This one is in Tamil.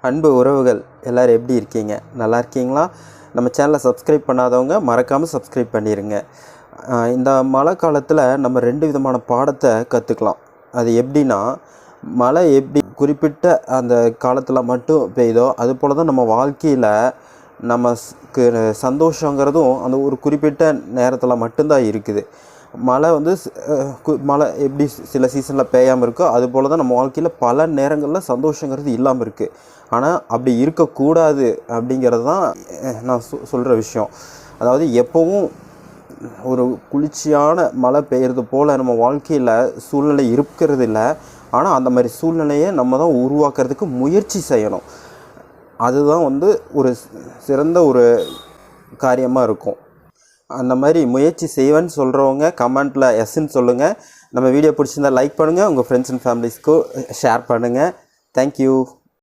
அன்பு உறவுகள் எல்லோரும் எப்படி இருக்கீங்க? நல்லா இருக்கீங்களா? நம்ம சேனலை சப்ஸ்கிரைப் பண்ணாதவங்க மறக்காமல் சப்ஸ்கிரைப் பண்ணிடுங்க. இந்த மழை காலத்தில் நம்ம 2 விதமான பாடத்தை கற்றுக்கலாம். அது எப்படின்னா, மழை எப்படி குறிப்பிட்ட அந்த காலத்தில் மட்டும் பெய்யுதோ அது போல் தான் நம்ம வாழ்க்கையில் நமக்கு சந்தோஷங்கிறதும் அந்த ஒரு குறிப்பிட்ட நேரத்தில் மட்டும்தான் இருக்குது. மழை மழை எப்படி சில சீசனில் பெய்யாமல் இருக்கோ அது போல் தான் நம்ம வாழ்க்கையில் பல நேரங்களில் சந்தோஷங்கிறது இல்லாமல் இருக்குது. ஆனால் அப்படி இருக்கக்கூடாது அப்படிங்கிறது தான் நான் சொல்கிற விஷயம். அதாவது எப்போவும் ஒரு குளிர்ச்சியான மழை பெய்கிறது போல் நம்ம வாழ்க்கையில் சூழ்நிலை இருக்கிறது இல்லை. ஆனால் அந்த மாதிரி சூழ்நிலையை நம்ம தான் உருவாக்குறதுக்கு முயற்சி செய்யணும். அதுதான் ஒரு சிறந்த ஒரு காரியமாக இருக்கும். அந்த மாதிரி முயற்சி செய்வேன்னு சொல்கிறவங்க கமெண்ட்டில் எஸ்ன்னு சொல்லுங்கள். நம்ம வீடியோ பிடிச்சிருந்தால் லைக் பண்ணுங்கள். உங்கள் ஃப்ரெண்ட்ஸ் அண்ட் ஃபேமிலிஸ்க்கு ஷேர் பண்ணுங்கள். தேங்க்யூ.